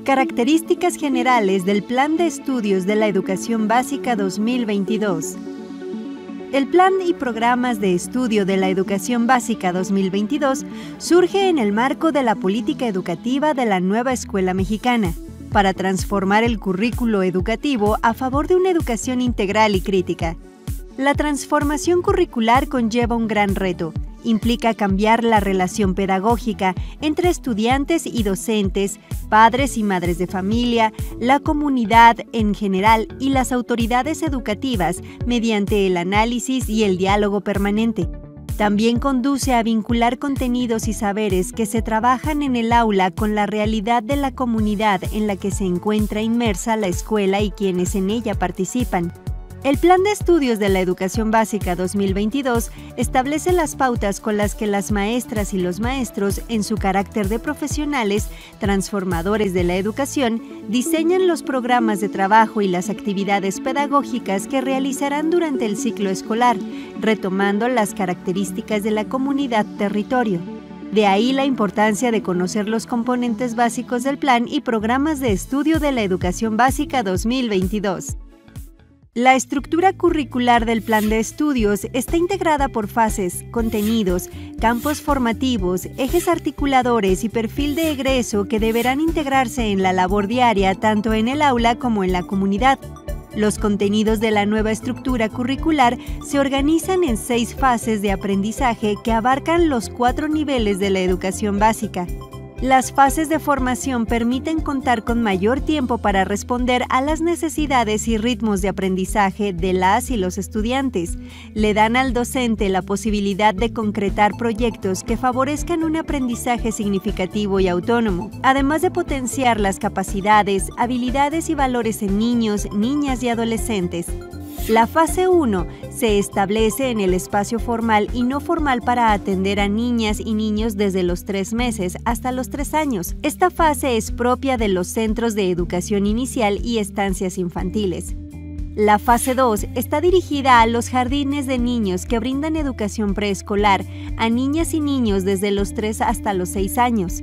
Características generales del Plan de Estudios de la Educación Básica 2022. El Plan y Programas de Estudio de la Educación Básica 2022 surge en el marco de la política educativa de la nueva escuela mexicana, para transformar el currículo educativo a favor de una educación integral y crítica. La transformación curricular conlleva un gran reto. Implica cambiar la relación pedagógica entre estudiantes y docentes, padres y madres de familia, la comunidad en general y las autoridades educativas mediante el análisis y el diálogo permanente. También conduce a vincular contenidos y saberes que se trabajan en el aula con la realidad de la comunidad en la que se encuentra inmersa la escuela y quienes en ella participan. El Plan de Estudios de la Educación Básica 2022 establece las pautas con las que las maestras y los maestros, en su carácter de profesionales, transformadores de la educación, diseñan los programas de trabajo y las actividades pedagógicas que realizarán durante el ciclo escolar, retomando las características de la comunidad territorio. De ahí la importancia de conocer los componentes básicos del Plan y Programas de Estudio de la Educación Básica 2022. La estructura curricular del Plan de Estudios está integrada por fases, contenidos, campos formativos, ejes articuladores y perfil de egreso que deberán integrarse en la labor diaria tanto en el aula como en la comunidad. Los contenidos de la nueva estructura curricular se organizan en 6 fases de aprendizaje que abarcan los 4 niveles de la educación básica. Las fases de formación permiten contar con mayor tiempo para responder a las necesidades y ritmos de aprendizaje de las y los estudiantes. Le dan al docente la posibilidad de concretar proyectos que favorezcan un aprendizaje significativo y autónomo, además de potenciar las capacidades, habilidades y valores en niños, niñas y adolescentes. La fase 1 se establece en el espacio formal y no formal para atender a niñas y niños desde los 3 meses hasta los 3 años. Esta fase es propia de los centros de educación inicial y estancias infantiles. La fase 2 está dirigida a los jardines de niños que brindan educación preescolar a niñas y niños desde los 3 hasta los 6 años.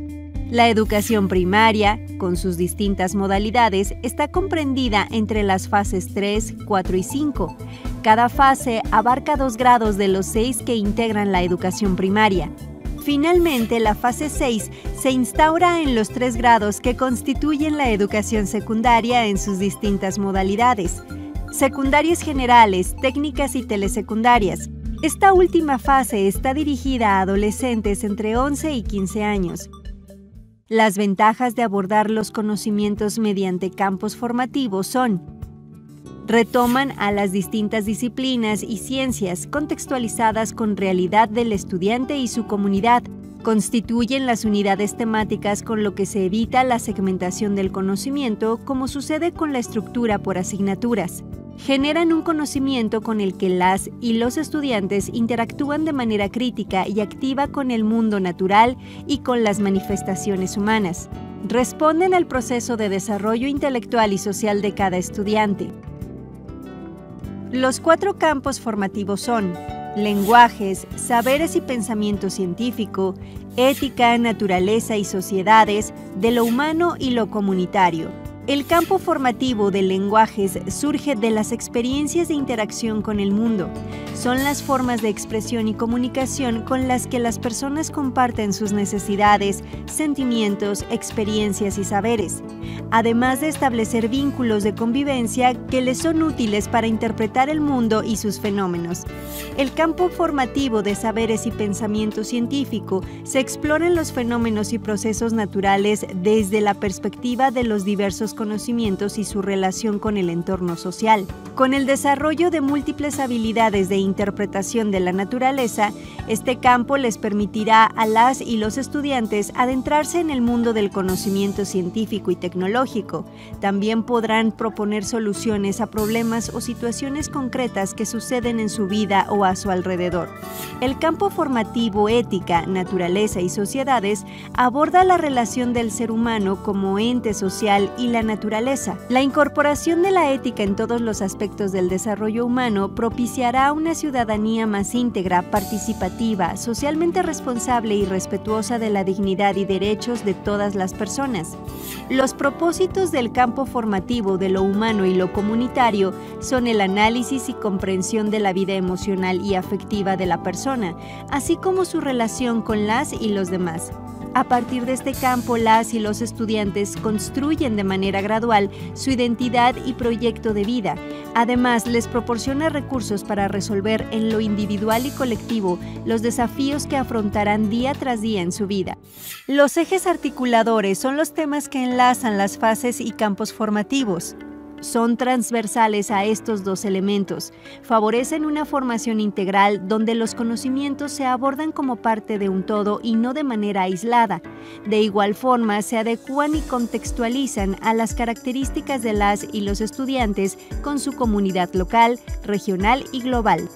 La educación primaria, con sus distintas modalidades, está comprendida entre las fases 3, 4 y 5. Cada fase abarca 2 grados de los 6 que integran la educación primaria. Finalmente, la fase 6 se instaura en los 3 grados que constituyen la educación secundaria en sus distintas modalidades: secundarias generales, técnicas y telesecundarias. Esta última fase está dirigida a adolescentes entre 11 y 15 años. Las ventajas de abordar los conocimientos mediante campos formativos son: retoman a las distintas disciplinas y ciencias contextualizadas con realidad del estudiante y su comunidad, constituyen las unidades temáticas con lo que se evita la segmentación del conocimiento como sucede con la estructura por asignaturas. Generan un conocimiento con el que las y los estudiantes interactúan de manera crítica y activa con el mundo natural y con las manifestaciones humanas. Responden al proceso de desarrollo intelectual y social de cada estudiante. Los 4 campos formativos son: lenguajes, saberes y pensamiento científico, ética, naturaleza y sociedades, de lo humano y lo comunitario. El campo formativo de lenguajes surge de las experiencias de interacción con el mundo. Son las formas de expresión y comunicación con las que las personas comparten sus necesidades, sentimientos, experiencias y saberes, además de establecer vínculos de convivencia que les son útiles para interpretar el mundo y sus fenómenos. El campo formativo de saberes y pensamiento científico se exploran los fenómenos y procesos naturales desde la perspectiva de los diversos conocimientos y su relación con el entorno social. Con el desarrollo de múltiples habilidades de interpretación de la naturaleza, este campo les permitirá a las y los estudiantes adentrarse en el mundo del conocimiento científico y tecnológico. También podrán proponer soluciones a problemas o situaciones concretas que suceden en su vida o a su alrededor. El campo formativo ética, naturaleza y sociedades aborda la relación del ser humano como ente social y la naturaleza. La incorporación de la ética en todos los aspectos del desarrollo humano propiciará una ciudadanía más íntegra, participativa, socialmente responsable y respetuosa de la dignidad y derechos de todas las personas. Los propósitos propósitos del campo formativo de lo humano y lo comunitario son el análisis y comprensión de la vida emocional y afectiva de la persona, así como su relación con las y los demás. A partir de este campo, las y los estudiantes construyen de manera gradual su identidad y proyecto de vida. Además, les proporciona recursos para resolver en lo individual y colectivo los desafíos que afrontarán día tras día en su vida. Los ejes articuladores son los temas que enlazan las fases y campos formativos. Son transversales a estos dos elementos, favorecen una formación integral donde los conocimientos se abordan como parte de un todo y no de manera aislada. De igual forma, se adecúan y contextualizan a las características de las y los estudiantes con su comunidad local, regional y global.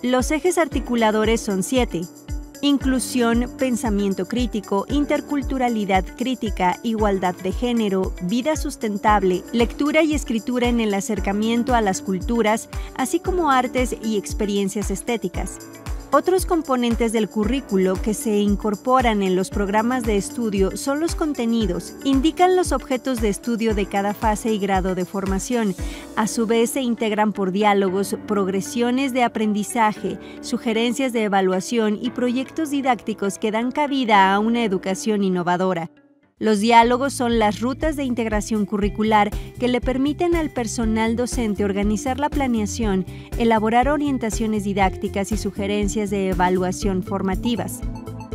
Los ejes articuladores son 7. Inclusión, pensamiento crítico, interculturalidad crítica, igualdad de género, vida sustentable, lectura y escritura en el acercamiento a las culturas, así como artes y experiencias estéticas. Otros componentes del currículo que se incorporan en los programas de estudio son los contenidos. Indican los objetos de estudio de cada fase y grado de formación. A su vez se integran por diálogos, progresiones de aprendizaje, sugerencias de evaluación y proyectos didácticos que dan cabida a una educación innovadora. Los diálogos son las rutas de integración curricular que le permiten al personal docente organizar la planeación, elaborar orientaciones didácticas y sugerencias de evaluación formativas.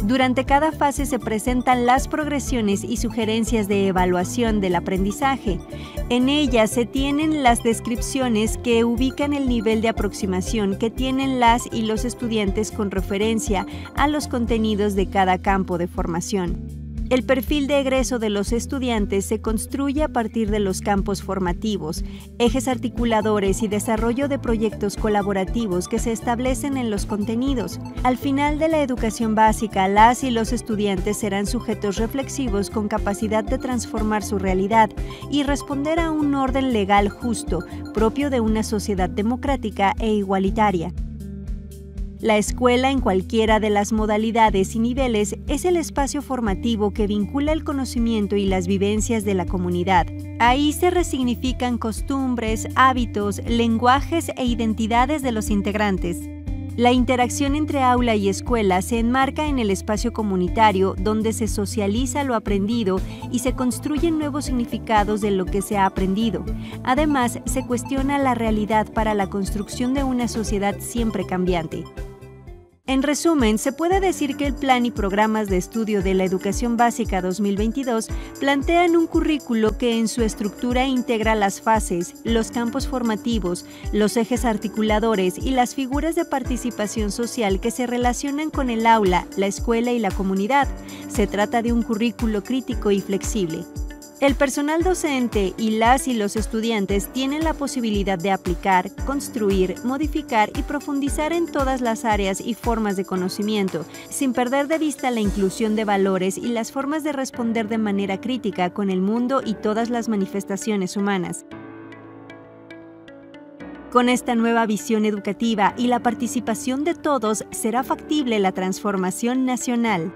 Durante cada fase se presentan las progresiones y sugerencias de evaluación del aprendizaje. En ellas se tienen las descripciones que ubican el nivel de aproximación que tienen las y los estudiantes con referencia a los contenidos de cada campo de formación. El perfil de egreso de los estudiantes se construye a partir de los campos formativos, ejes articuladores y desarrollo de proyectos colaborativos que se establecen en los contenidos. Al final de la educación básica, las y los estudiantes serán sujetos reflexivos con capacidad de transformar su realidad y responder a un orden legal justo, propio de una sociedad democrática e igualitaria. La escuela, en cualquiera de las modalidades y niveles, es el espacio formativo que vincula el conocimiento y las vivencias de la comunidad. Ahí se resignifican costumbres, hábitos, lenguajes e identidades de los integrantes. La interacción entre aula y escuela se enmarca en el espacio comunitario donde se socializa lo aprendido y se construyen nuevos significados de lo que se ha aprendido. Además, se cuestiona la realidad para la construcción de una sociedad siempre cambiante. En resumen, se puede decir que el Plan y Programas de Estudio de la Educación Básica 2022 plantean un currículo que en su estructura integra las fases, los campos formativos, los ejes articuladores y las figuras de participación social que se relacionan con el aula, la escuela y la comunidad. Se trata de un currículo crítico y flexible. El personal docente y las y los estudiantes tienen la posibilidad de aplicar, construir, modificar y profundizar en todas las áreas y formas de conocimiento, sin perder de vista la inclusión de valores y las formas de responder de manera crítica con el mundo y todas las manifestaciones humanas. Con esta nueva visión educativa y la participación de todos, será factible la transformación nacional.